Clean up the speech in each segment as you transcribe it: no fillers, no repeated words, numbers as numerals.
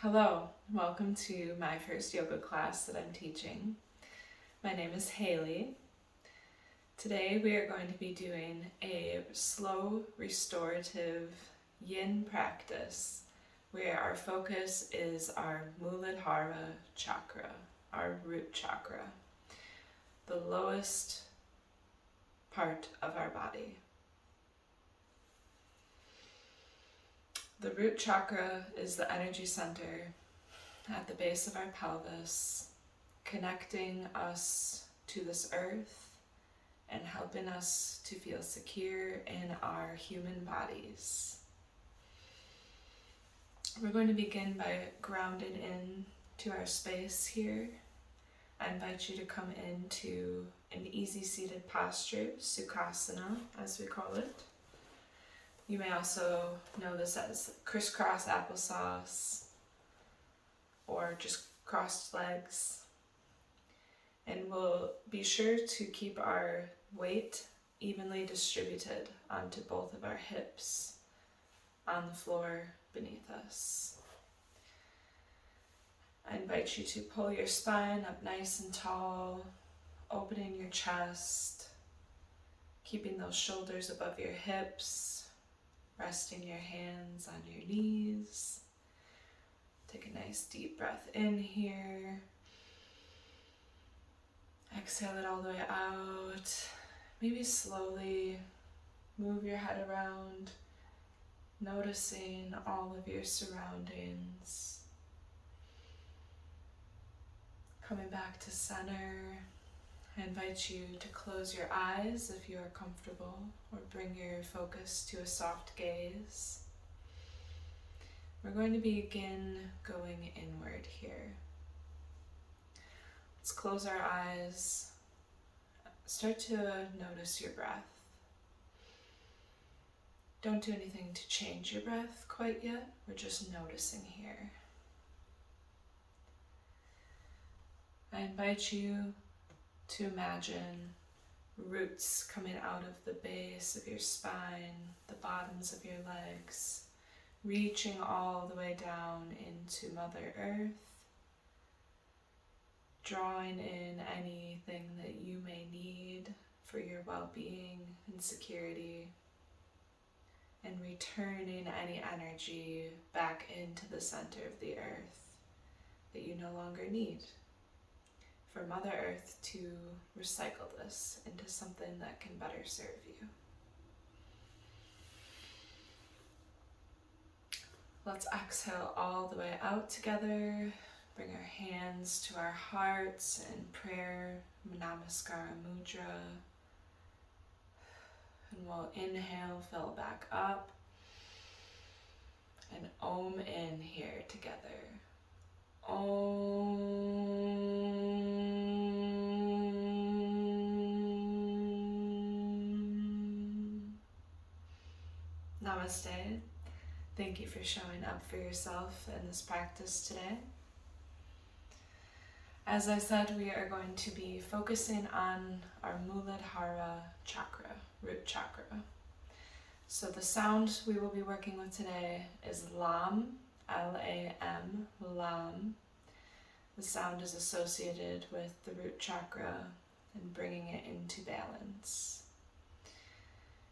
Hello, welcome to my first yoga class that I'm teaching. My name is Haley. Today we are going to be doing a slow restorative yin practice where our focus is our Muladhara chakra, our root chakra, the lowest part of our body. The root chakra is the energy center at the base of our pelvis, connecting us to this earth and helping us to feel secure in our human bodies. We're going to begin by grounding in to our space here. I invite you to come into an easy seated posture, Sukhasana as we call it. You may also know this as crisscross applesauce or just crossed legs. And we'll be sure to keep our weight evenly distributed onto both of our hips on the floor beneath us. I invite you to pull your spine up nice and tall, opening your chest, keeping those shoulders above your hips, resting your hands on your knees. Take a nice deep breath in here. Exhale it all the way out. Maybe slowly move your head around, noticing all of your surroundings. Coming back to center. I invite you to close your eyes if you are comfortable, or bring your focus to a soft gaze. We're going to begin going inward here. Let's close our eyes. Start to notice your breath. Don't do anything to change your breath quite yet. We're just noticing here. I invite you to imagine roots coming out of the base of your spine, the bottoms of your legs, reaching all the way down into Mother Earth, drawing in anything that you may need for your well-being and security, and returning any energy back into the center of the earth that you no longer need. For Mother Earth to recycle this into something that can better serve you. Let's exhale all the way out together. Bring our hands to our hearts in prayer, Namaskara Mudra. And we'll inhale, fill back up. And Om in here together. Om. Namaste. Thank you for showing up for yourself in this practice today. As I said, we are going to be focusing on our Muladhara chakra, root chakra. So the sound we will be working with today is Lam, L-A-M, Lam. The sound is associated with the root chakra and bringing it into balance.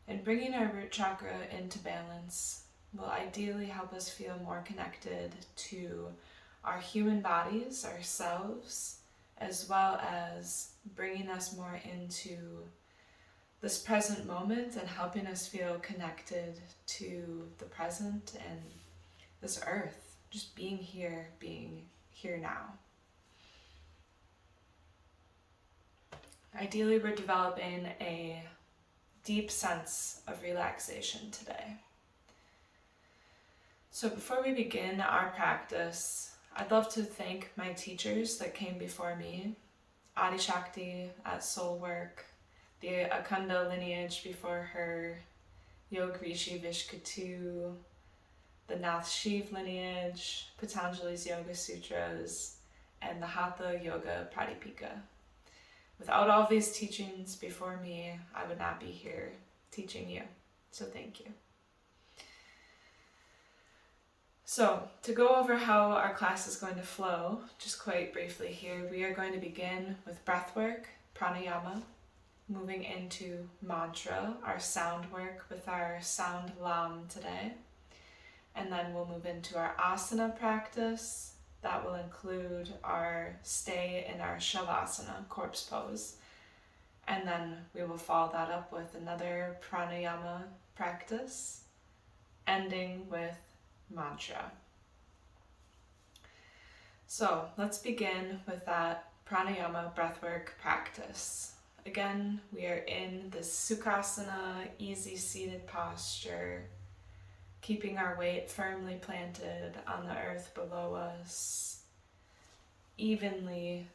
And bringing our root chakra into balance will ideally help us feel more connected to our human bodies, ourselves, as well as bringing us more into this present moment and helping us feel connected to the present and this earth, just being here now. Ideally, we're developing a deep sense of relaxation today. So before we begin our practice, I'd love to thank my teachers that came before me, Adi Shakti at Soulwork, the Akanda lineage before her, Yog Rishi Vishkatu, the Nath Shiv lineage, Patanjali's Yoga Sutras, and the Hatha Yoga Pradipika. Without all these teachings before me, I would not be here teaching you. So thank you. So, to go over how our class is going to flow, just quite briefly here, we are going to begin with breathwork, pranayama, moving into mantra, our sound work with our sound lam today. And then we'll move into our asana practice. That will include our stay in our Shavasana, corpse pose. And then we will follow that up with another pranayama practice, ending with mantra. So let's begin with that pranayama breathwork practice. Again, we are in this Sukhasana, easy seated posture, keeping our weight firmly planted on the earth below us, evenly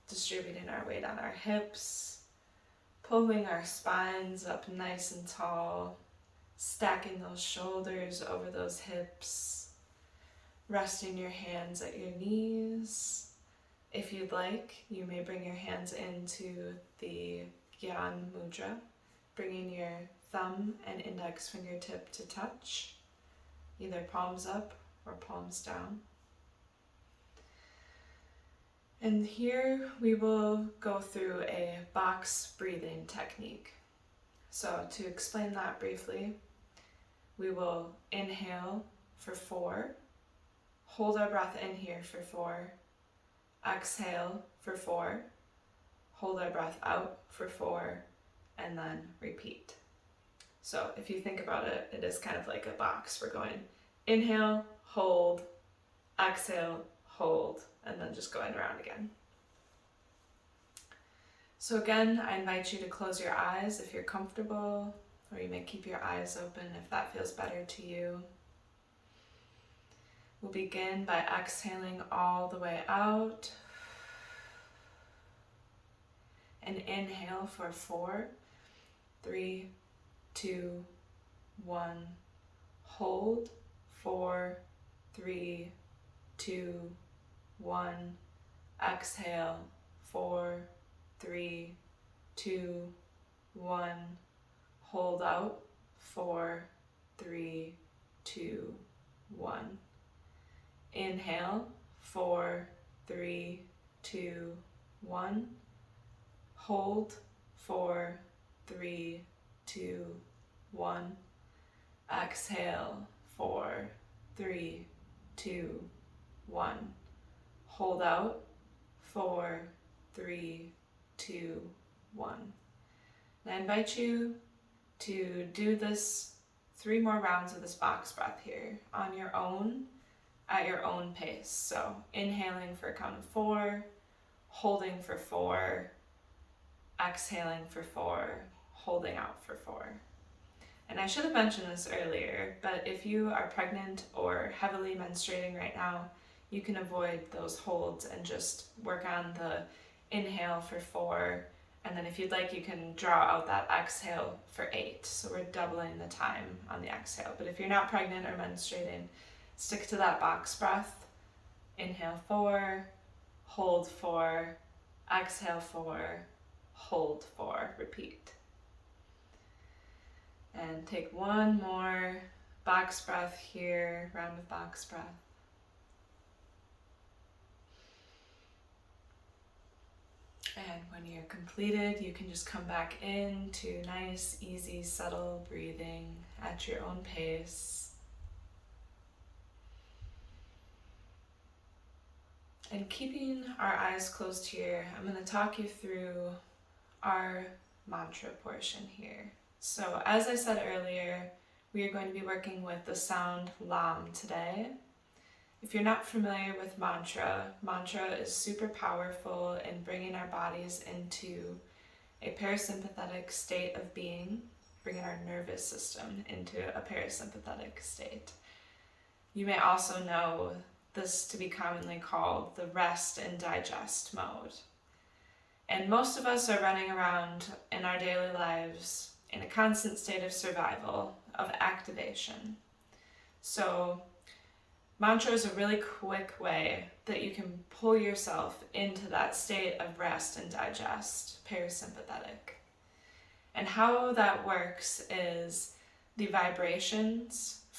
distributing our weight on our hips, pulling our spines up nice and tall, stacking those shoulders over those hips, resting your hands at your knees. If you'd like, you may bring your hands into the Gyan Mudra, bringing your thumb and index fingertip to touch, either palms up or palms down. And here we will go through a box breathing technique. So to explain that briefly, we will inhale for 4, hold our breath in here for 4, exhale for 4, hold our breath out for 4, and then repeat. So if you think about it, it is kind of like a box. We're going inhale, hold, exhale, hold, and then just going around again. So again, I invite you to close your eyes if you're comfortable, or you may keep your eyes open if that feels better to you. We'll begin by exhaling all the way out. And inhale for 4, 3, 2, 1. Hold, 4, 3, 2, 1. Exhale, 4, 3, 2, 1. Hold out, 4, 3, 2, 1. Inhale, 4, 3, 2, 1. Hold, 4, 3, 2, 1. Exhale, 4, 3, 2, 1. Hold out, 4, 3, 2, 1. And I invite you to do this 3 more rounds of this box breath here on your own, at your own pace. So inhaling for a count of 4, holding for 4, exhaling for 4, holding out for 4. And I should have mentioned this earlier, but if you are pregnant or heavily menstruating right now, you can avoid those holds and just work on the inhale for 4, and then if you'd like, you can draw out that exhale for 8. So we're doubling the time on the exhale. But if you're not pregnant or menstruating, stick to that box breath. Inhale 4, hold 4, exhale 4, hold 4, repeat. And take one more box breath here, round of box breath. And when you're completed, you can just come back into nice, easy, subtle breathing at your own pace. And keeping our eyes closed here, I'm going to talk you through our mantra portion here. So as I said earlier, we are going to be working with the sound lam today. If you're not familiar with mantra, mantra is super powerful in bringing our bodies into a parasympathetic state of being, bringing our nervous system into a parasympathetic state. You may also know this to be commonly called the rest and digest mode. And most of us are running around in our daily lives in a constant state of survival, of activation. So mantra is a really quick way that you can pull yourself into that state of rest and digest, parasympathetic. And how that works is the vibrations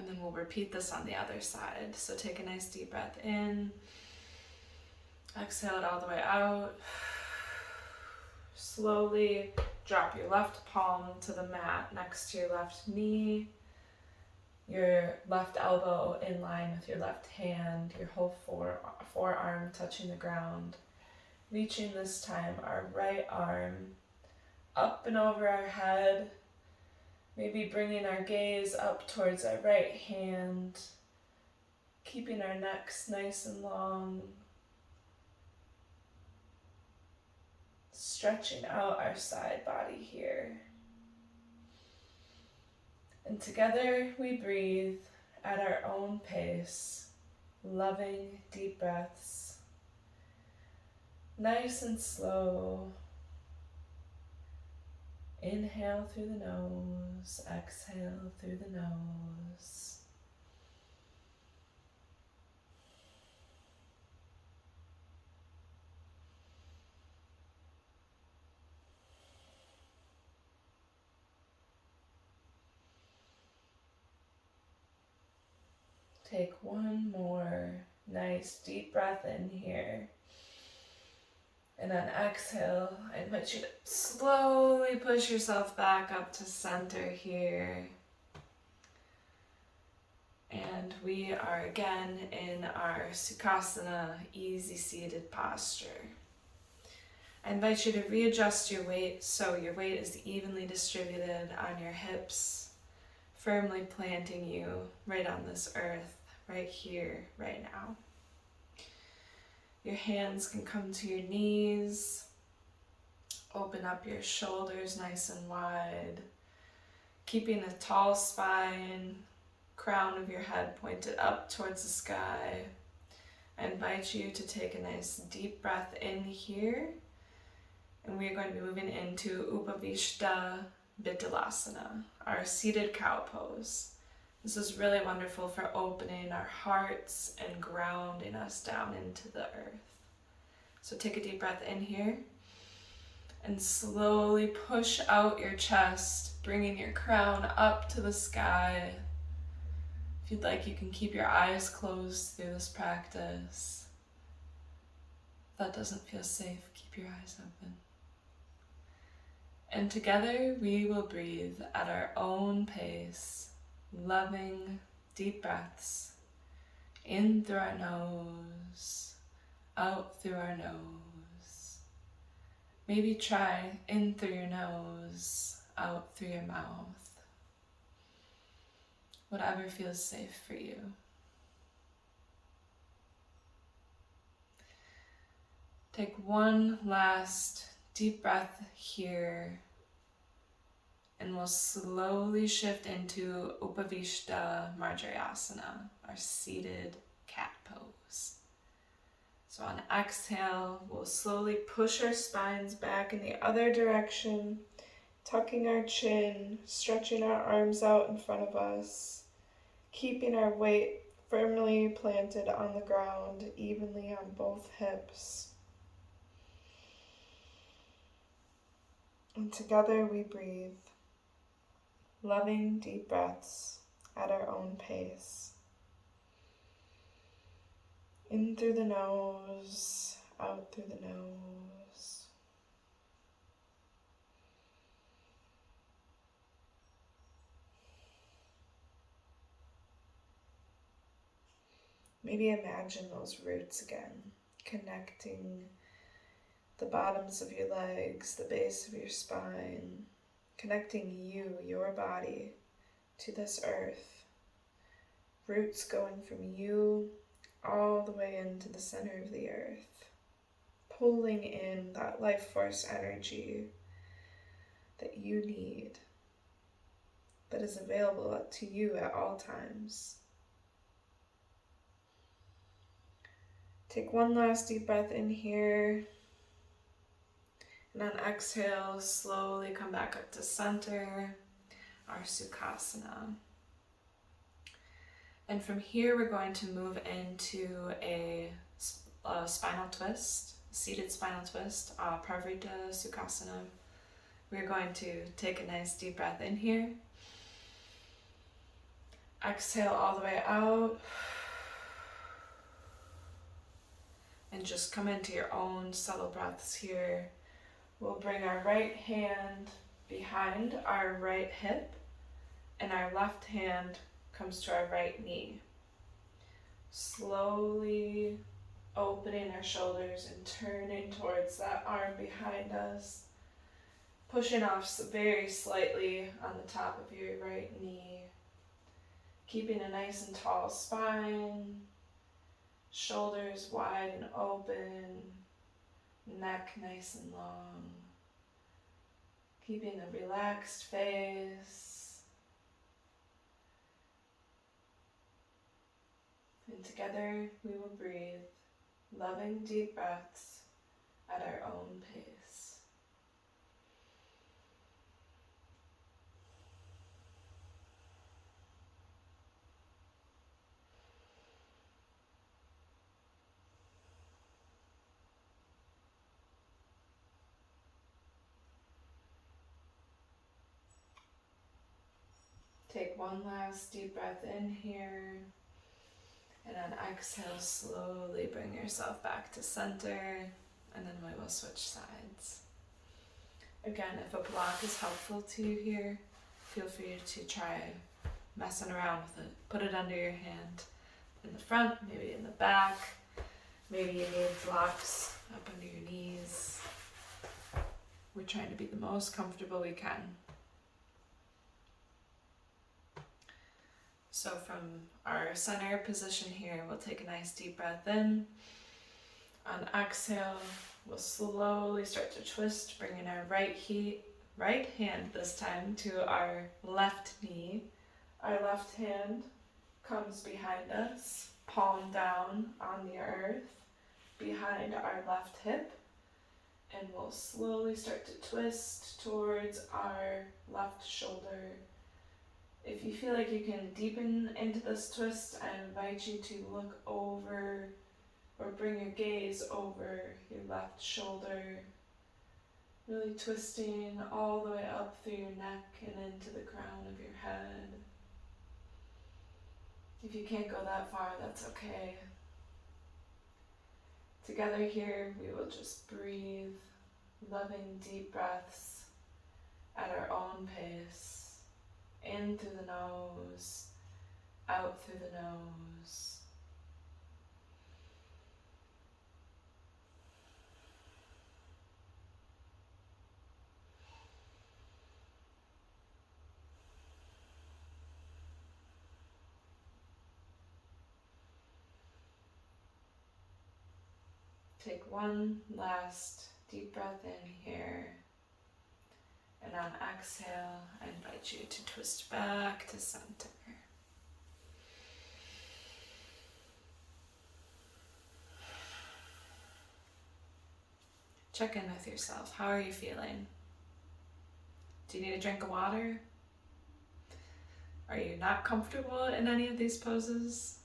And then we'll repeat this on the other side. So take a nice deep breath in. Exhale it all the way out. Slowly drop your left palm to the mat next to your left knee. Your left elbow in line with your left hand. Your whole forearm touching the ground. Reaching this time our right arm up and over our head. Maybe bringing our gaze up towards our right hand. Keeping our necks nice and long. Stretching out our side body here. And together we breathe at our own pace, loving deep breaths. Nice and slow. Inhale through the nose, exhale through the nose. Take one more nice deep breath in here. And on exhale, I invite you to slowly push yourself back up to center here. And we are again in our Sukhasana, easy seated posture. I invite you to readjust your weight so your weight is evenly distributed on your hips, firmly planting you right on this earth, right here, right now. Your hands can come to your knees. Open up your shoulders nice and wide. Keeping a tall spine, crown of your head pointed up towards the sky. I invite you to take a nice deep breath in here. And we are going to be moving into Upavishta Biddalasana, our seated cow pose. This is really wonderful for opening our hearts and grounding us down into the earth. So take a deep breath in here and slowly push out your chest, bringing your crown up to the sky. If you'd like, you can keep your eyes closed through this practice. If that doesn't feel safe, keep your eyes open. And together we will breathe at our own pace. Loving deep breaths in through our nose, out through our nose. Maybe try in through your nose, out through your mouth. Whatever feels safe for you. Take one last deep breath here. And we'll slowly shift into Upavishta Marjayasana, our seated cat pose. So on exhale, we'll slowly push our spines back in the other direction, tucking our chin, stretching our arms out in front of us, keeping our weight firmly planted on the ground, evenly on both hips. And together we breathe. Loving deep breaths at our own pace. In through the nose, out through the nose. Maybe imagine those roots again, connecting the bottoms of your legs, the base of your spine, connecting you, your body, to this earth. Roots going from you all the way into the center of the earth, pulling in that life force energy that you need, that is available to you at all times. Take one last deep breath in here. And on exhale, slowly come back up to center, our Sukhasana. And from here, we're going to move into a spinal twist, seated spinal twist, Parvrita Sukhasana. We're going to take a nice deep breath in here. Exhale all the way out. And just come into your own subtle breaths here. We'll bring our right hand behind our right hip, and our left hand comes to our right knee. Slowly opening our shoulders and turning towards that arm behind us. Pushing off very slightly on the top of your right knee. Keeping a nice and tall spine. Shoulders wide and open. Neck nice and long. Keeping a relaxed face. And together we will breathe loving deep breaths at our own pace. Take one last deep breath in here, and on exhale, slowly bring yourself back to center, and then we will switch sides. Again, if a block is helpful to you here, feel free to try messing around with it. Put it under your hand in the front, maybe in the back. Maybe you need blocks up under your knees. We're trying to be the most comfortable we can. So from our center position here, we'll take a nice deep breath in. On exhale, we'll slowly start to twist, bringing our right hand this time to our left knee. Our left hand comes behind us, palm down on the earth, behind our left hip, and we'll slowly start to twist towards our left shoulder. If you feel like you can deepen into this twist, I invite you to look over or bring your gaze over your left shoulder, really twisting all the way up through your neck and into the crown of your head. If you can't go that far, that's okay. Together here, we will just breathe loving deep breaths at our own pace. In through the nose, out through the nose. Take one last deep breath in here. And on exhale, I invite you to twist back to center. Check in with yourself. How are you feeling? Do you need a drink of water? Are you not comfortable in any of these poses?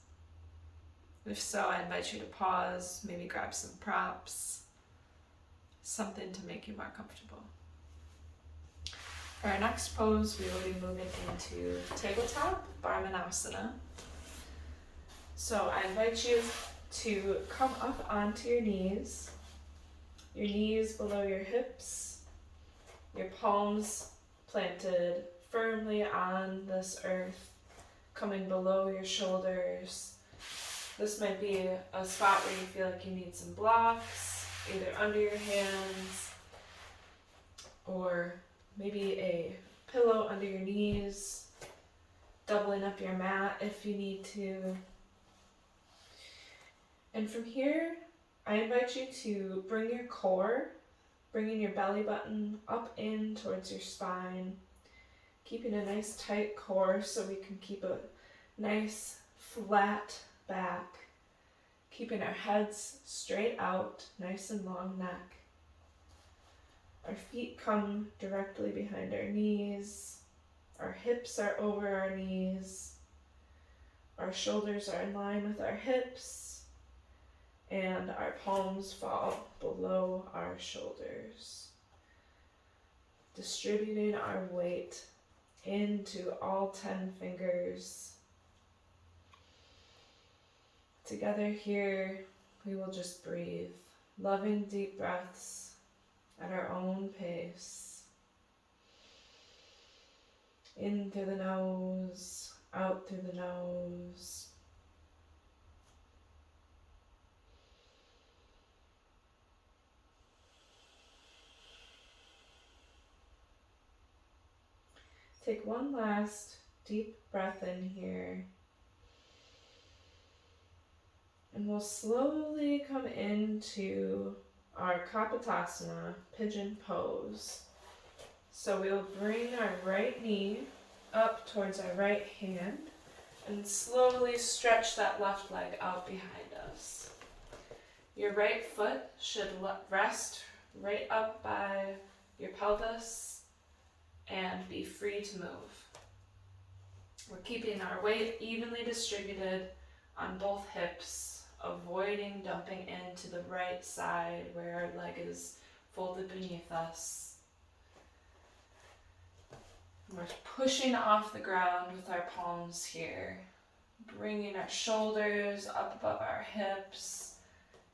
If so, I invite you to pause, maybe grab some props, something to make you more comfortable. For our next pose, we will be moving into Tabletop Barmanasana. So I invite you to come up onto your knees below your hips, your palms planted firmly on this earth, coming below your shoulders. This might be a spot where you feel like you need some blocks, either under your hands or maybe a pillow under your knees, doubling up your mat if you need to. And from here, I invite you to bring your core, bringing your belly button up in towards your spine, keeping a nice tight core so we can keep a nice flat back, keeping our heads straight out, nice and long neck. Our feet come directly behind our knees. Our hips are over our knees. Our shoulders are in line with our hips. And our palms fall below our shoulders. Distributing our weight into all 10 fingers Together here, we will just breathe, loving deep breaths at our own pace. In through the nose, out through the nose. Take one last deep breath in here. And we'll slowly come into our Capitasana, Pigeon Pose. So we'll bring our right knee up towards our right hand and slowly stretch that left leg out behind us. Your right foot should rest right up by your pelvis and be free to move. We're keeping our weight evenly distributed on both hips, avoiding dumping into the right side where our leg is folded beneath us. We're pushing off the ground with our palms here, bringing our shoulders up above our hips,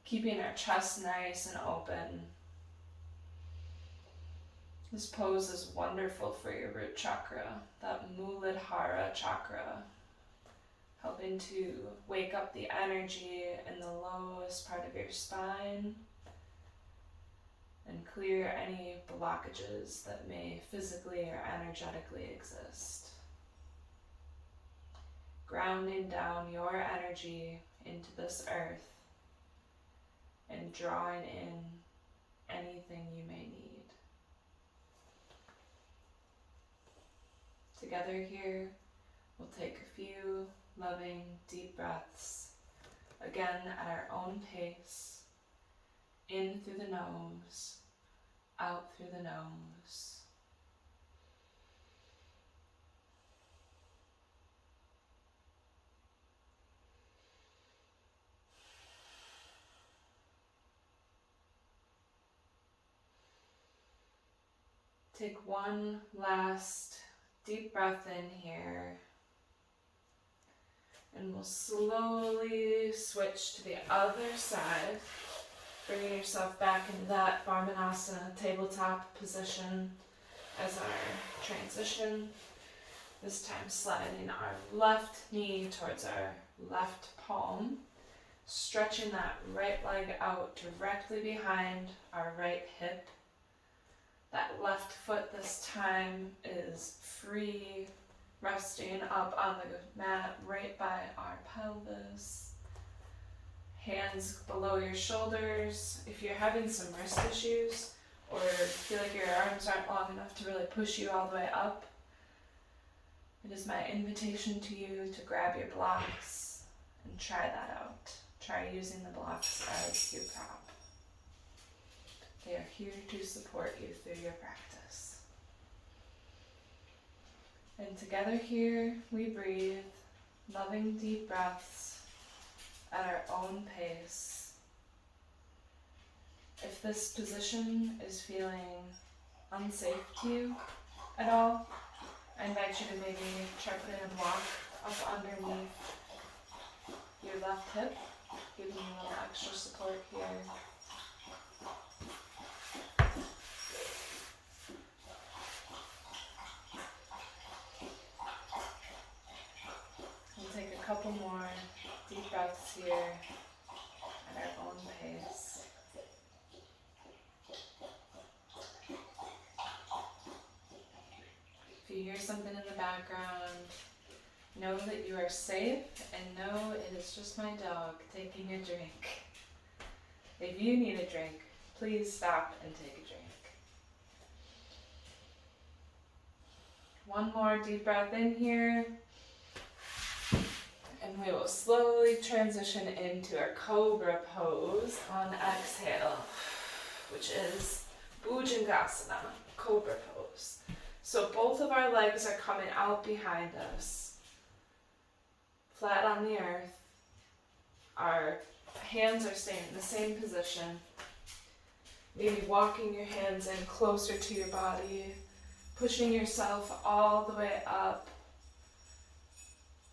keeping our chest nice and open. This pose is wonderful for your root chakra, that Muladhara chakra, helping to wake up the energy in the lowest part of your spine and clear any blockages that may physically or energetically exist. Grounding down your energy into this earth and drawing in anything you may need. Together here, we'll take a few loving deep breaths, again at our own pace, in through the nose, out through the nose. Take one last deep breath in here, and we'll slowly switch to the other side, bringing yourself back into that Barmanasana tabletop position as our transition. This time sliding our left knee towards our left palm, stretching that right leg out directly behind our right hip. That left foot this time is free, resting up on the mat right by our pelvis. Hands below your shoulders. If you're having some wrist issues or feel like your arms aren't long enough to really push you all the way up, it is my invitation to you to grab your blocks and try that out. Try using the blocks as your prop. They are here to support you through your practice. And together here, we breathe, loving deep breaths at our own pace. If this position is feeling unsafe to you at all, I invite you to maybe try putting a block up underneath your left hip, giving you a little extra support here. Take a couple more deep breaths here at our own pace. If you hear something in the background, know that you are safe and know it is just my dog taking a drink. If you need a drink, please stop and take a drink. One more deep breath in here. And we will slowly transition into our Cobra Pose on exhale, which is Bhujangasana, Cobra Pose. So both of our legs are coming out behind us, flat on the earth. Our hands are staying in the same position. Maybe walking your hands in closer to your body, pushing yourself all the way up.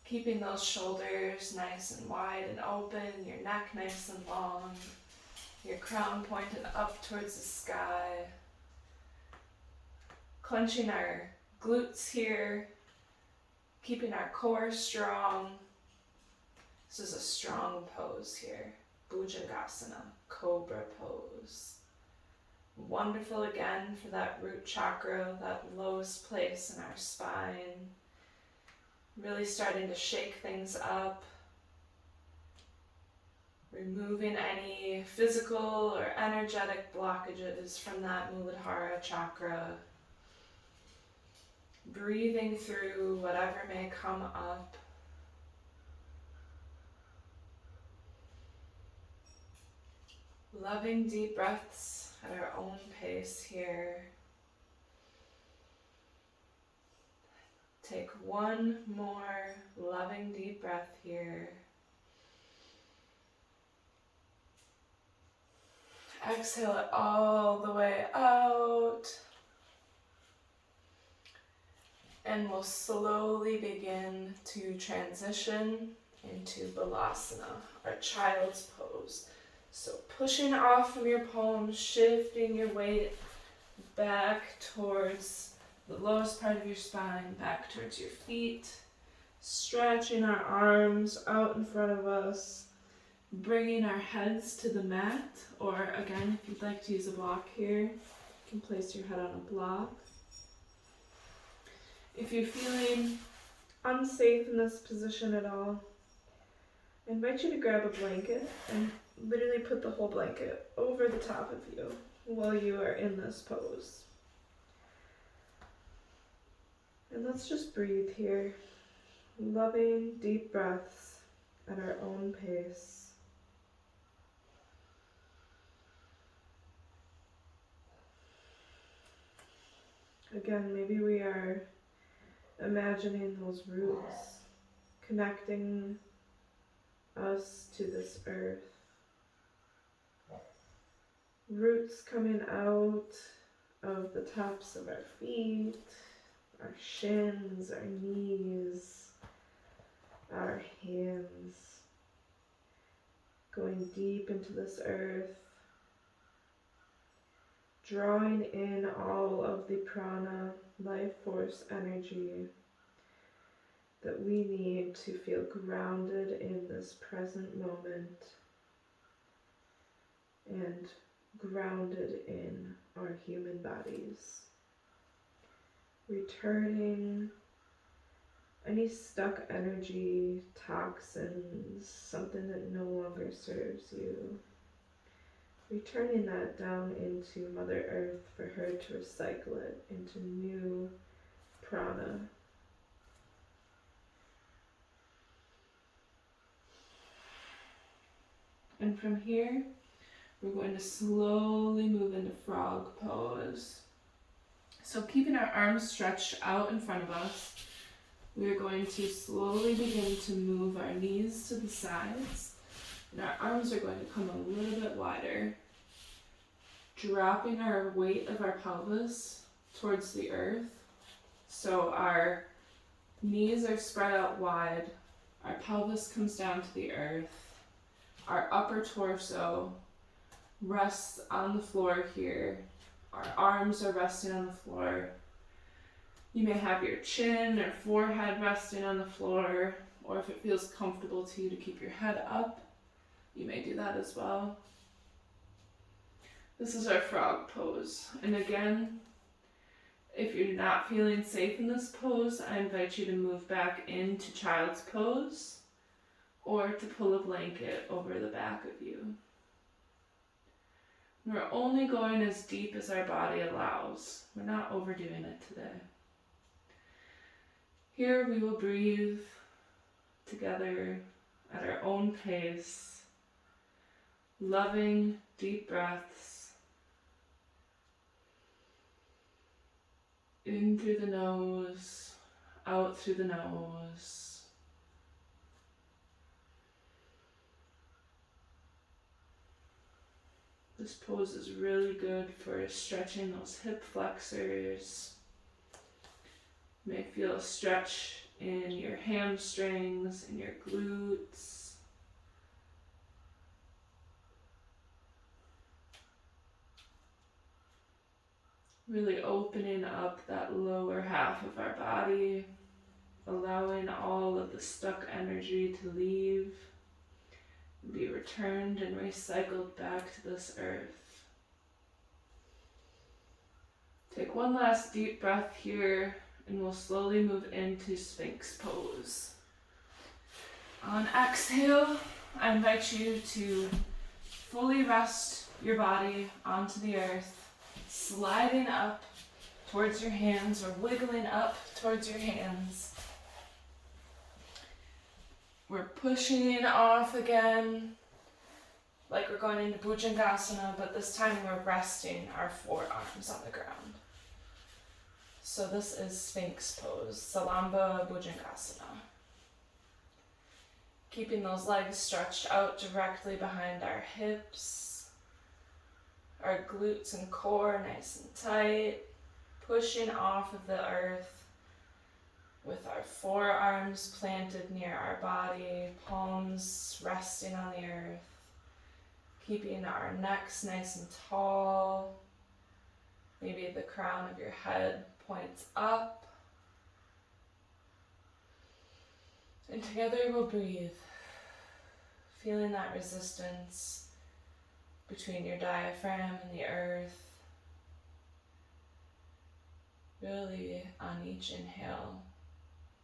Keeping those shoulders nice and wide and open, your neck nice and long, your crown pointed up towards the sky. Clenching our glutes here, keeping our core strong. This is a strong pose here. Bhujangasana, Cobra Pose. Wonderful again for that root chakra, that lowest place in our spine. Really starting to shake things up. Removing any physical or energetic blockages from that Muladhara chakra. Breathing through whatever may come up. Loving deep breaths at our own pace here. Take one more loving deep breath here. Exhale it all the way out. And we'll slowly begin to transition into Balasana, our child's pose. So pushing off from your palms, shifting your weight back towards the lowest part of your spine, back towards your feet, stretching our arms out in front of us, bringing our heads to the mat, or again, if you'd like to use a block here, you can place your head on a block. If you're feeling unsafe in this position at all, I invite you to grab a blanket and literally put the whole blanket over the top of you while you are in this pose. And let's just breathe here, loving deep breaths at our own pace. Again, maybe we are imagining those roots connecting us to this earth. Roots coming out of the tops of our feet, our shins, our knees, our hands, going deep into this earth, drawing in all of the prana, life force energy that we need to feel grounded in this present moment and grounded in our human bodies. Returning any stuck energy, toxins, something that no longer serves you. Returning that down into Mother Earth for her to recycle it into new prana. And from here, we're going to slowly move into frog pose. So keeping our arms stretched out in front of us, we are going to slowly begin to move our knees to the sides, and our arms are going to come a little bit wider, dropping our weight of our pelvis towards the earth. So our knees are spread out wide, our pelvis comes down to the earth, our upper torso rests on the floor here. Our arms are resting on the floor. You may have your chin or forehead resting on the floor, or if it feels comfortable to you to keep your head up, you may do that as well. This is our frog pose. And again, if you're not feeling safe in this pose, I invite you to move back into child's pose or to pull a blanket over the back of you. We're only going as deep as our body allows. We're not overdoing it today. Here we will breathe together at our own pace, loving deep breaths in through the nose, out through the nose. This pose is really good for stretching those hip flexors. You may feel a stretch in your hamstrings and your glutes. Really opening up that lower half of our body, allowing all of the stuck energy to leave, be returned and recycled back to this earth. Take one last deep breath here, and we'll slowly move into Sphinx Pose. On exhale, I invite you to fully rest your body onto the earth, sliding up towards your hands or wiggling up towards your hands. We're pushing off again, like we're going into Bhujangasana, but this time we're resting our forearms on the ground. So this is Sphinx Pose, Salamba Bhujangasana. Keeping those legs stretched out directly behind our hips, our glutes and core nice and tight, pushing off of the earth with our forearms planted near our body, palms resting on the earth, keeping our necks nice and tall. Maybe the crown of your head points up. And together we'll breathe, feeling that resistance between your diaphragm and the earth. Really, on each inhale,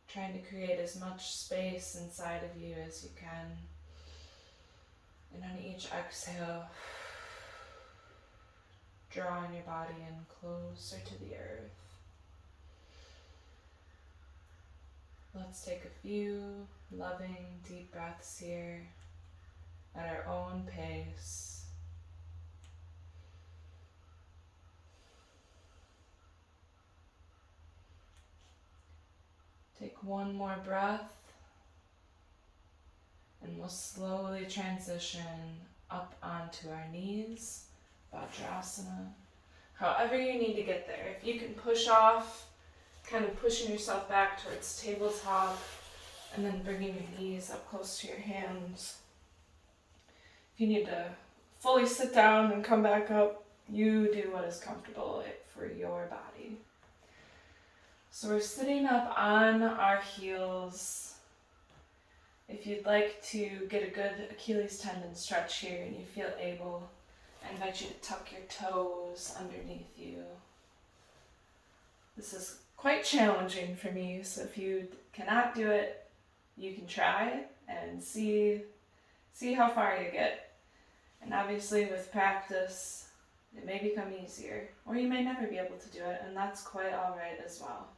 trying to create as much space inside of you as you can. And on each exhale, drawing your body in closer to the earth. Let's take a few loving deep breaths here at our own pace. Take one more breath, and we'll slowly transition up onto our knees, Vajrasana. However you need to get there. If you can push off, kind of pushing yourself back towards tabletop, and then bringing your knees up close to your hands. If you need to fully sit down and come back up, you do what is comfortable for your body. So we're sitting up on our heels. If you'd like to get a good Achilles tendon stretch here and you feel able, I invite you to tuck your toes underneath you. This is quite challenging for me, so if you cannot do it, you can try and see how far you get. And obviously with practice, it may become easier, or you may never be able to do it, and that's quite all right as well.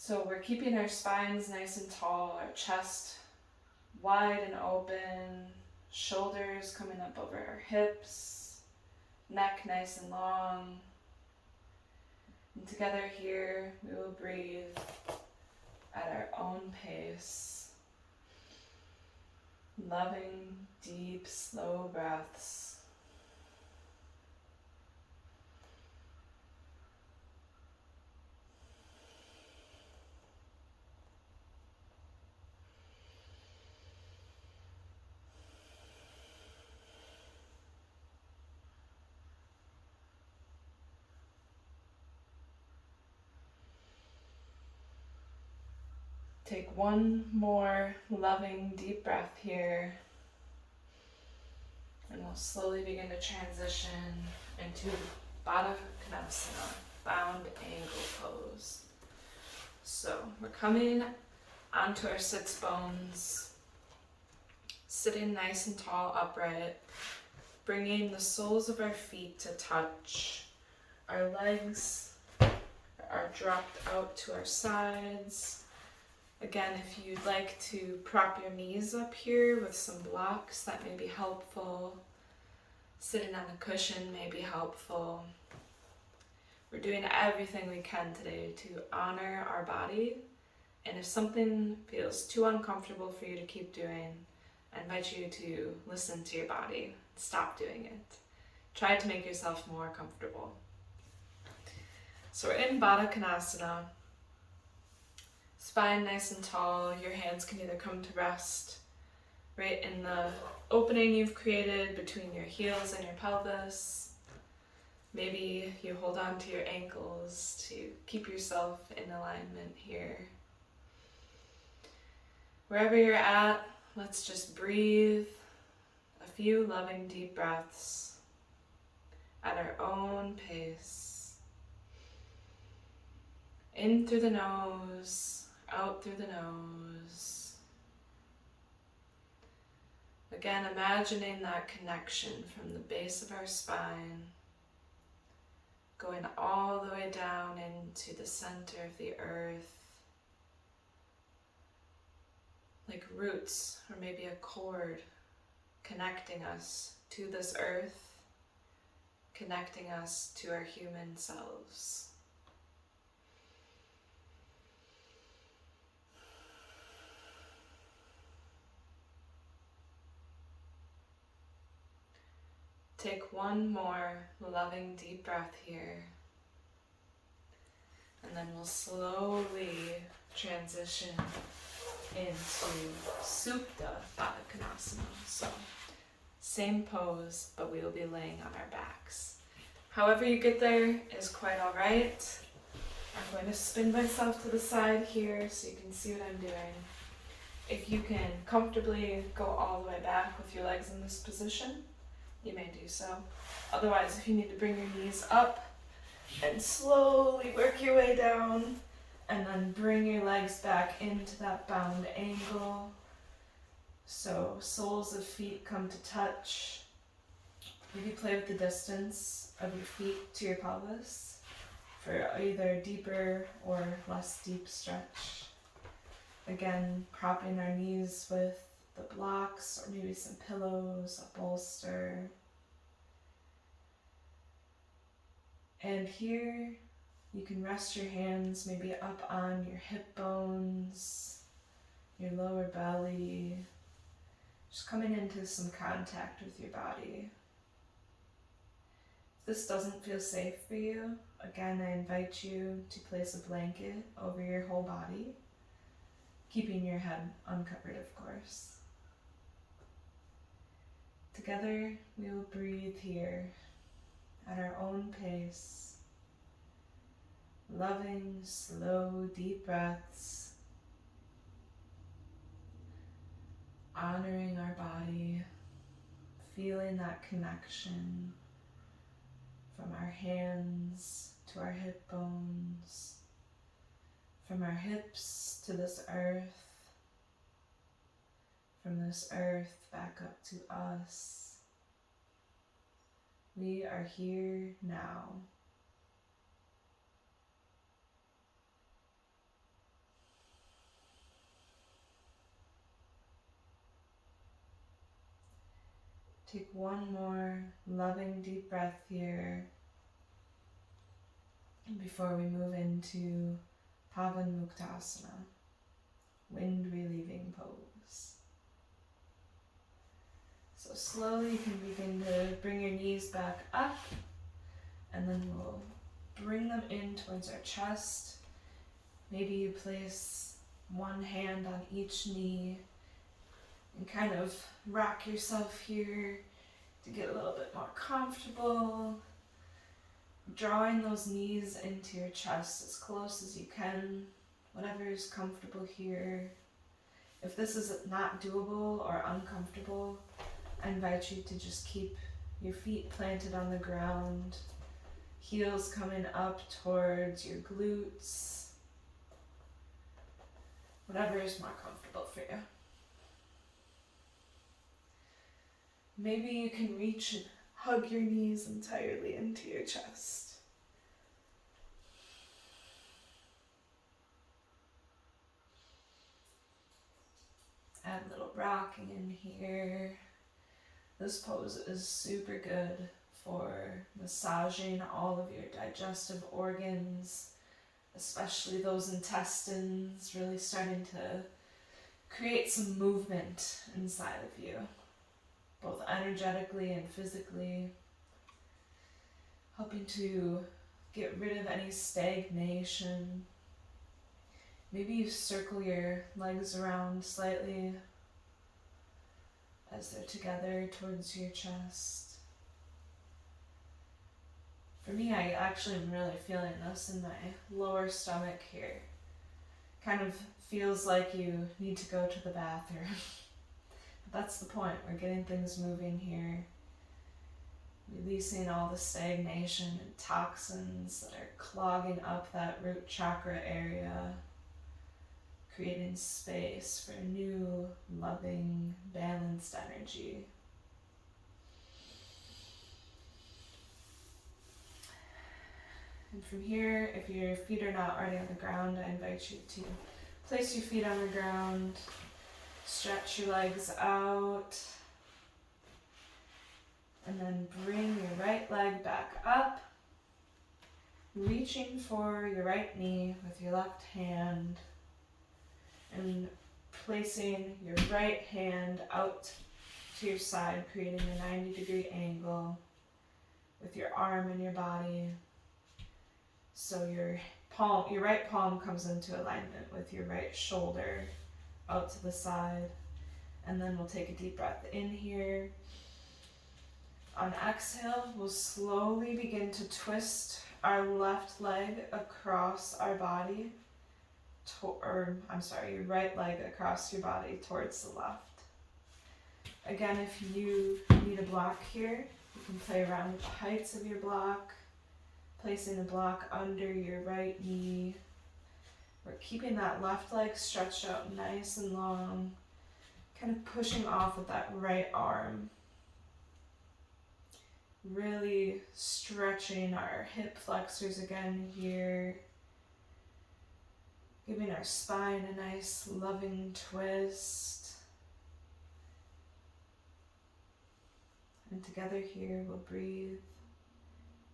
So we're keeping our spines nice and tall, our chest wide and open, shoulders coming up over our hips, neck nice and long. And together here, we will breathe at our own pace, loving, deep, slow breaths. Take one more loving deep breath here, and we'll slowly begin to transition into Bada Kanasana, bound angle pose. So we're coming onto our sits bones, sitting nice and tall, upright, bringing the soles of our feet to touch. Our legs are dropped out to our sides. Again, if you'd like to prop your knees up here with some blocks, that may be helpful. Sitting on a cushion may be helpful. We're doing everything we can today to honor our body, and if something feels too uncomfortable for you to keep doing, I invite you to listen to your body. Stop doing it. Try to make yourself more comfortable. So we're in Bada Kanasana. Spine nice and tall. Your hands can either come to rest right in the opening you've created between your heels and your pelvis. Maybe you hold on to your ankles to keep yourself in alignment here. Wherever you're at, let's just breathe a few loving deep breaths at our own pace. In through the nose, out through the nose. Again, imagining that connection from the base of our spine, going all the way down into the center of the earth, like roots or maybe a cord connecting us to this earth, connecting us to our human selves. Take one more loving deep breath here, and then we'll slowly transition into Supta Bada Kanasana. So, same pose, but we will be laying on our backs. However you get there is quite alright. I'm going to spin myself to the side here so you can see what I'm doing. If you can comfortably go all the way back with your legs in this position, you may do so. Otherwise, if you need to bring your knees up and slowly work your way down, and then bring your legs back into that bound angle. So soles of feet come to touch. Maybe play with the distance of your feet to your pelvis for either deeper or less deep stretch. Again, propping our knees with the blocks or maybe some pillows, a bolster. And here you can rest your hands maybe up on your hip bones, your lower belly, just coming into some contact with your body. If this doesn't feel safe for you, again, I invite you to place a blanket over your whole body, keeping your head uncovered, of course. Together, we will breathe here at our own pace, loving, slow, deep breaths, honoring our body, feeling that connection from our hands to our hip bones, from our hips to this earth, from this earth back up to us. We are here now. Take one more loving deep breath here before we move into Pavanmuktasana, wind relieving pose. So slowly you can begin to bring your knees back up, and then we'll bring them in towards our chest. Maybe you place one hand on each knee and kind of rock yourself here to get a little bit more comfortable. Drawing those knees into your chest as close as you can, whatever is comfortable here. If this is not doable or uncomfortable, I invite you to just keep your feet planted on the ground, heels coming up towards your glutes, whatever is more comfortable for you. Maybe you can reach and hug your knees entirely into your chest. Add a little rocking in here. This pose is super good for massaging all of your digestive organs, especially those intestines, really starting to create some movement inside of you, both energetically and physically, helping to Get rid of any stagnation. Maybe you circle your legs around slightly as they're together towards your chest. For me, I actually am really feeling this in my lower stomach here. Kind of feels like you need to go to the bathroom. But that's the point. We're getting things moving here. Releasing all the stagnation and toxins that are clogging up that root chakra area. Creating space for new, loving, balanced energy. And from here, if your feet are not already on the ground, I invite you to place your feet on the ground, stretch your legs out, and then bring your right leg back up, reaching for your right knee with your left hand, and placing your right hand out to your side, creating a 90-degree angle with your arm and your body. So your right palm comes into alignment with your right shoulder out to the side. And then we'll take a deep breath in here. On exhale, we'll slowly begin to twist our left leg across our body. Your right leg across your body towards the left. Again, if you need a block here, you can play around with the heights of your block, placing a block under your right knee. We're keeping that left leg stretched out nice and long, kind of pushing off with that right arm. Really stretching our hip flexors again here. Giving our spine a nice loving twist. And together here we'll breathe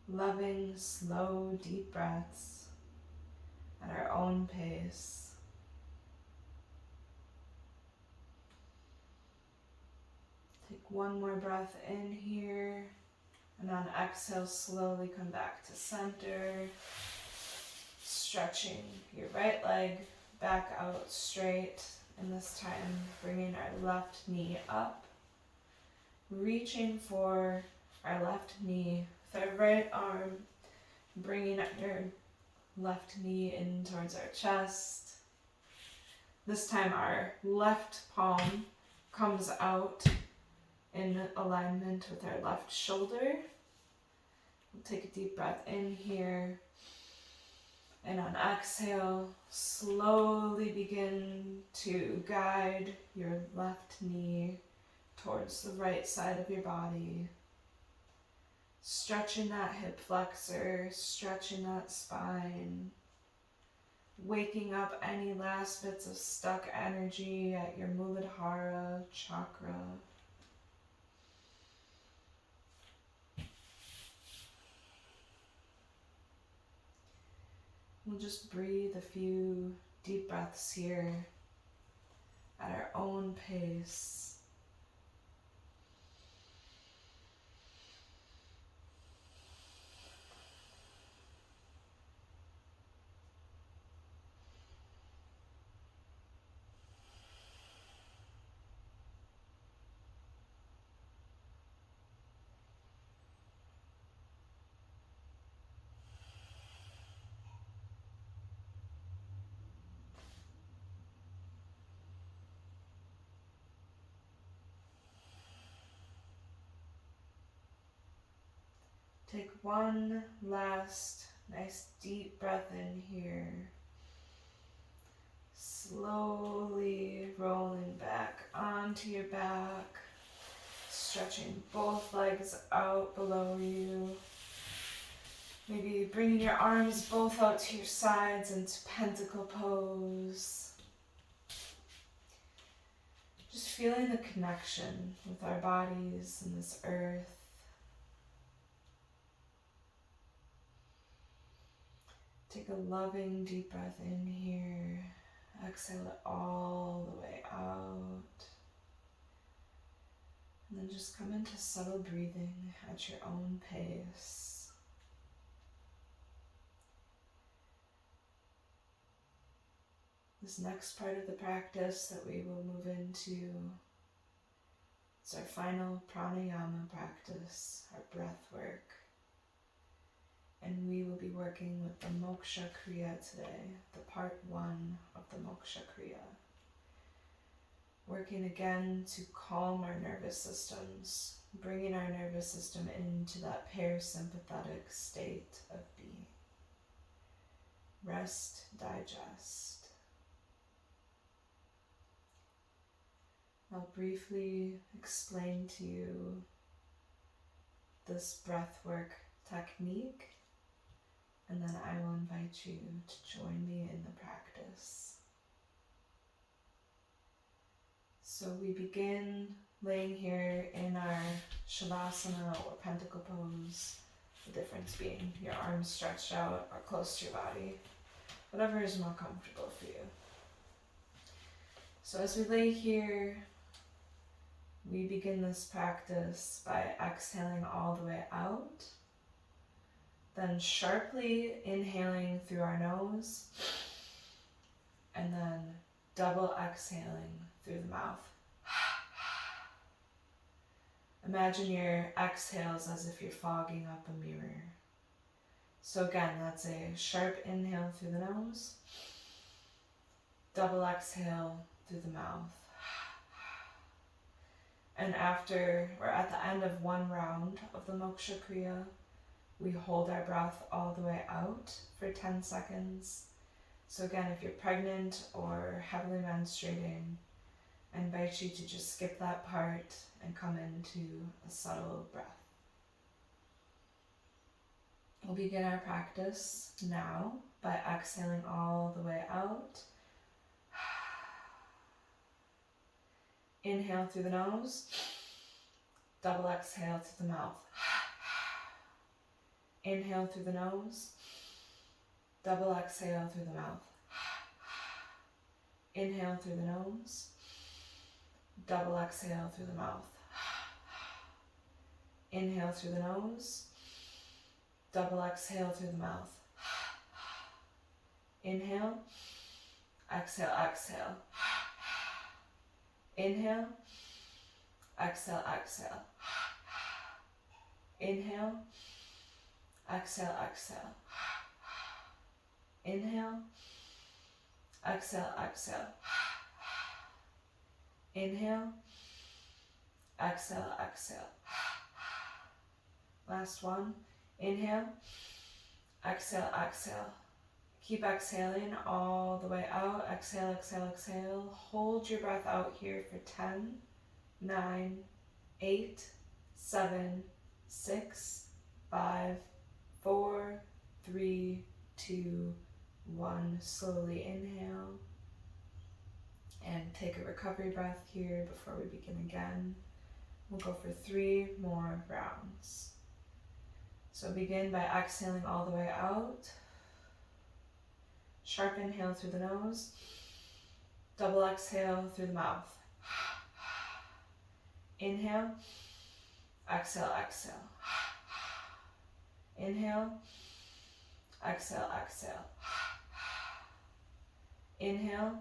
loving, slow, deep breaths at our own pace. Take one more breath in here, and on exhale, slowly come back to center. Stretching your right leg back out straight, and this time bringing our left knee up, reaching for our left knee with our right arm, bringing your left knee in towards our chest. This time our left palm comes out in alignment with our left shoulder. We'll take a deep breath in here. And on exhale, slowly begin to guide your left knee towards the right side of your body. Stretching that hip flexor, stretching that spine. Waking up any last bits of stuck energy at your Muladhara chakra. We'll just breathe a few deep breaths here at our own pace. Take one last nice deep breath in here. Slowly rolling back onto your back, stretching both legs out below you. Maybe bringing your arms both out to your sides into Pentacle Pose. Just feeling the connection with our bodies and this earth. Take a loving deep breath in here. Exhale it all the way out. And then just come into subtle breathing at your own pace. This next part of the practice that we will move into is our final pranayama practice, our breath work. And we will be working with the moksha kriya today, the part 1 of the moksha kriya. Working again to calm our nervous systems, bringing our nervous system into that parasympathetic state of being. Rest, digest. I'll briefly explain to you this breathwork technique, and then I will invite you to join me in the practice. So we begin laying here in our Shavasana or Pentacle Pose, the difference being your arms stretched out or close to your body, whatever is more comfortable for you. So as we lay here, we begin this practice by exhaling all the way out, then sharply inhaling through our nose, and then double exhaling through the mouth. Imagine your exhales as if you're fogging up a mirror. So again, that's a sharp inhale through the nose, double exhale through the mouth. And after we're at the end of one round of the moksha kriya, we hold our breath all the way out for 10 seconds. So again, if you're pregnant or heavily menstruating, I invite you to just skip that part and come into a subtle breath. We'll begin our practice now by exhaling all the way out. Inhale through the nose, double exhale through the mouth. Inhale through the nose, double exhale through the mouth. Inhale through the nose, double exhale through the mouth. Inhale through the nose, double exhale through the mouth. Inhale, exhale, exhale. Inhale, exhale, exhale. Inhale, exhale, exhale. Inhale, exhale, exhale. Inhale, exhale, exhale. Last one. Inhale, exhale, exhale. Keep exhaling all the way out. Exhale, exhale, exhale. Hold your breath out here for 10, 9, 8, 7, 6, 5, 4, 3, 2, 1. Slowly inhale. And take a recovery breath here before we begin again. We'll go for 3 more rounds. So begin by exhaling all the way out. Sharp inhale through the nose, double exhale through the mouth. Inhale, exhale, exhale. Inhale, exhale, exhale. Inhale,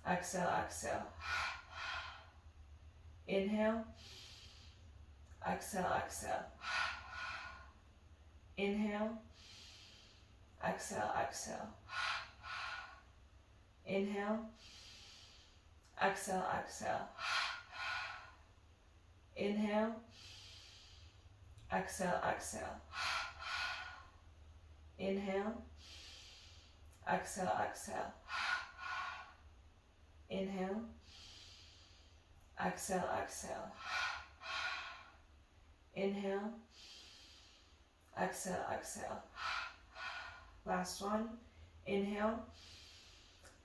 exhale, exhale. Inhale, exhale, exhale. Inhale, exhale, exhale. Inhale, exhale, exhale. Inhale, exhale, exhale. Inhale, exhale, exhale. Inhale, exhale, exhale. Inhale, exhale, exhale. Last one. Inhale,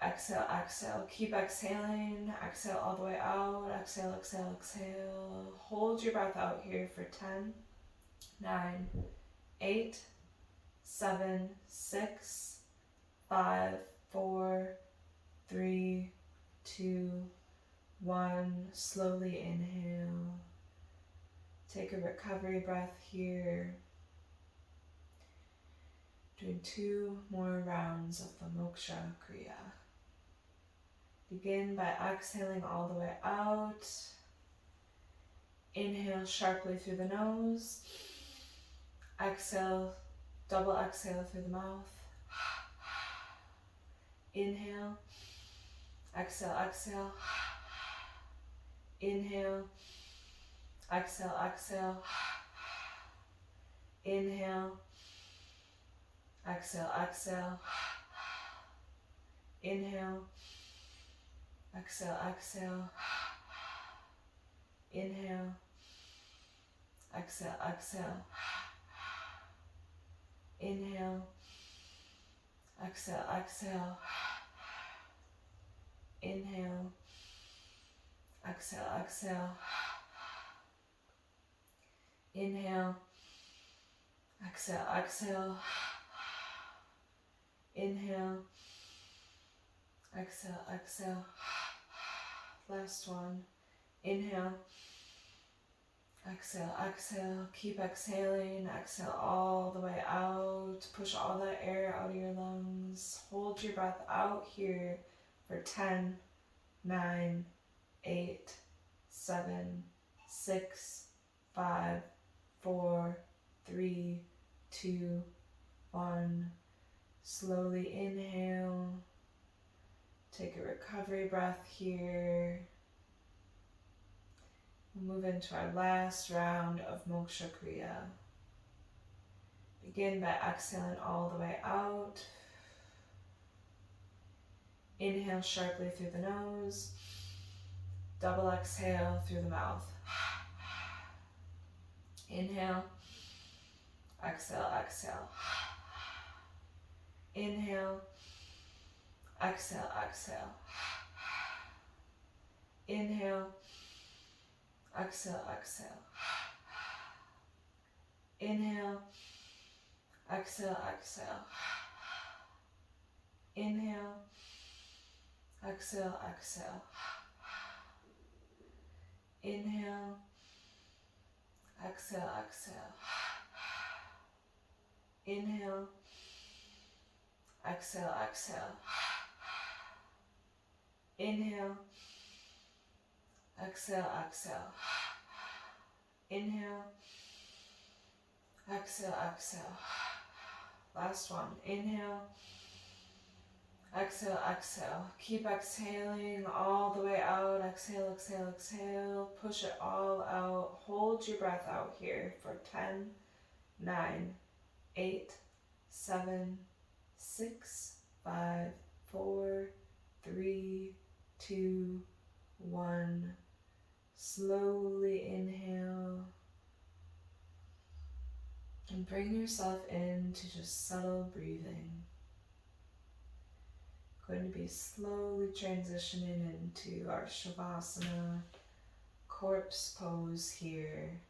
exhale, exhale. Keep exhaling. Exhale all the way out. Exhale, exhale, exhale. Hold your breath out here for 10, 9, 8, 7, 6, 5, 4, 3, 2, 1. Slowly inhale. Take a recovery breath here. Doing 2 more rounds of the moksha kriya. Begin by exhaling all the way out. Inhale sharply through the nose. Exhale, double exhale through the mouth. Inhale, exhale, exhale. Inhale, exhale, exhale. Inhale, exhale, exhale. Inhale, exhale, exhale. Inhale, exhale, exhale. Inhale, exhale, exhale. Inhale, exhale, exhale. Inhale, exhale, exhale. Inhale, exhale, exhale. Last one. Inhale, exhale, exhale. Keep exhaling. Exhale all the way out. Push all that air out of your lungs. Hold your breath out here for 10, 9, 8, 7, 6, 5, 4, 3, 2, 1. Slowly inhale. Take a recovery breath here. We'll move into our last round of Moksha Kriya. Begin by exhaling all the way out. Inhale sharply through the nose. Double exhale through the mouth. Inhale, exhale, exhale. Inhale, exhale, exhale. Inhale, exhale, exhale. Inhale, exhale, exhale. Inhale, exhale, exhale. Inhale, exhale, exhale. Inhale, exhale, exhale. Inhale, exhale, exhale. Inhale, exhale, exhale. Last one. Inhale, exhale, exhale. Keep exhaling all the way out. Exhale, exhale, exhale. Push it all out. Hold your breath out here for 10, 9, 8, 7, 6, 5, 4, 3, 2, 1. Slowly inhale. And bring yourself into just subtle breathing. Going to be slowly transitioning into our Shavasana, corpse pose here,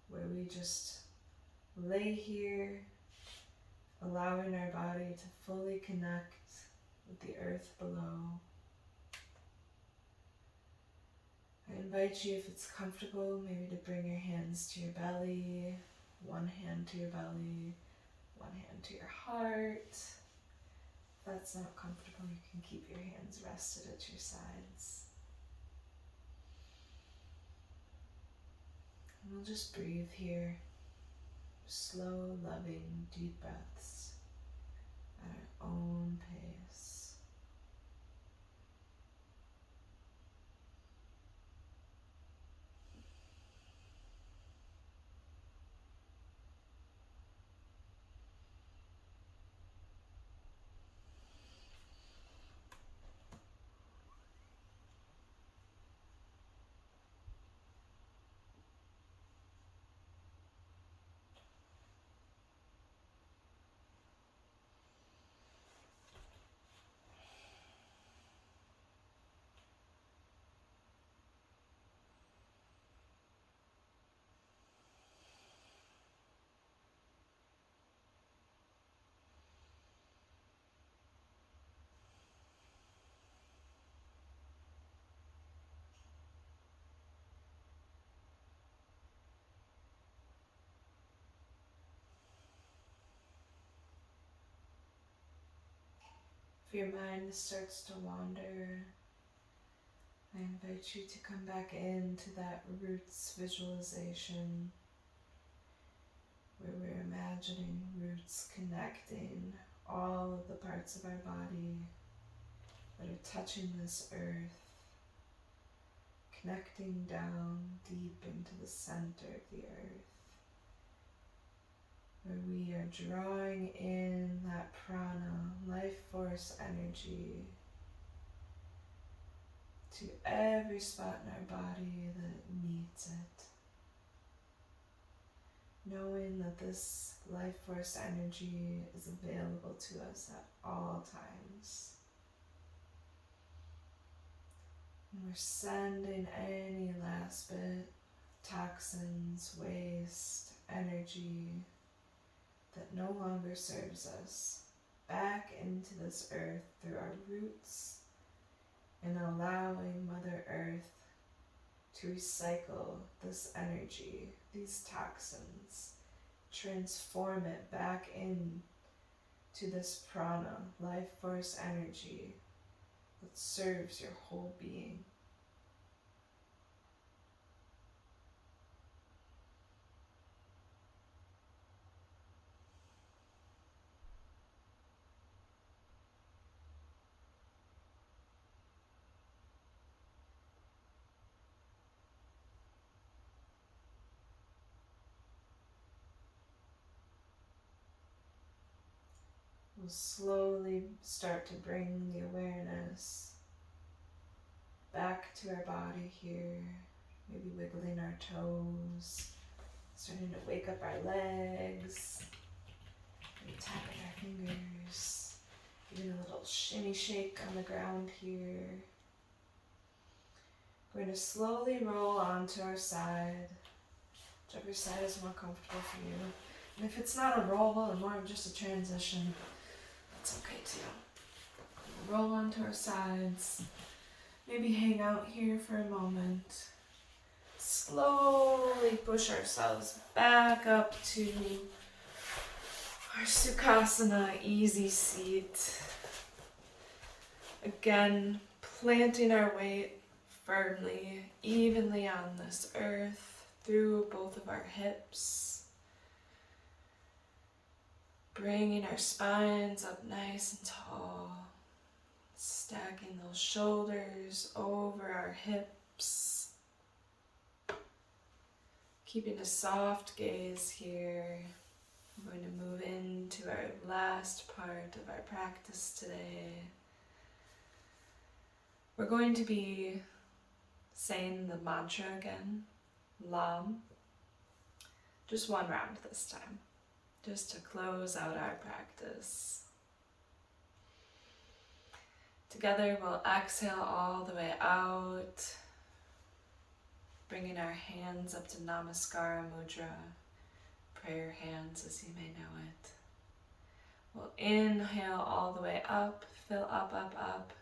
where we just lay here, allowing our body to fully connect with the earth below. I invite you, if it's comfortable, maybe to bring your hands to your belly, one hand to your belly, one hand to your heart. If that's not comfortable, you can keep your hands rested at your sides. And we'll just breathe here, slow, loving, deep breaths at our own pace. If your mind starts to wander, I invite you to come back into that roots visualization where we're imagining roots connecting all of the parts of our body that are touching this earth, connecting down deep into the center of the earth, where we are drawing in that prana, life force energy, to every spot in our body that needs it. Knowing that this life force energy is available to us at all times. And we're sending any last bit, toxins, waste, energy that no longer serves us back into this earth through our roots, and allowing Mother Earth to recycle this energy, these toxins, transform it back into this prana, life force energy that serves your whole being. We'll slowly start to bring the awareness back to our body here, maybe wiggling our toes, starting to wake up our legs, maybe tapping our fingers, giving a little shimmy shake on the ground here. We're going to slowly roll onto our side, whichever side is more comfortable for you. And if it's not a roll and more of just a transition, that's okay too. We'll roll onto our sides, maybe hang out here for a moment. Slowly push ourselves back up to our Sukhasana, easy seat. Again, planting our weight firmly, evenly on this earth, through both of our hips. Bringing our spines up nice and tall, stacking those shoulders over our hips, keeping a soft gaze here. I'm going to move into our last part of our practice today. We're going to be saying the mantra again, Lam, just one round this time, just to close out our practice. Together we'll exhale all the way out, bringing our hands up to Namaskara Mudra, prayer hands as you may know it. We'll inhale all the way up, fill up, up, up.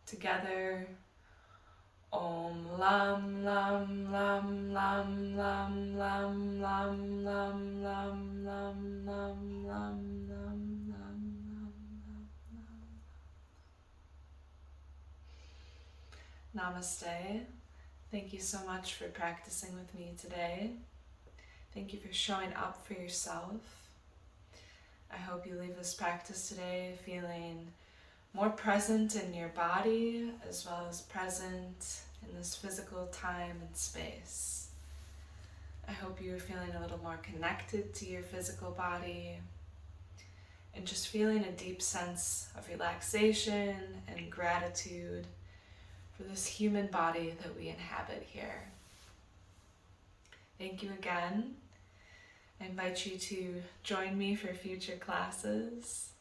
Together, Om Lam Lam Lam Lam Lam Lam Lam Lam Lam Lam Lam Lam Lam Lam. Namaste. Thank you so much for practicing with me today. Thank you for showing up for yourself. I hope you leave this practice today feeling more present in your body as well as present in this physical time and space. I hope you're feeling a little more connected to your physical body and just feeling a deep sense of relaxation and gratitude for this human body that we inhabit here. Thank you again. I invite you to join me for future classes.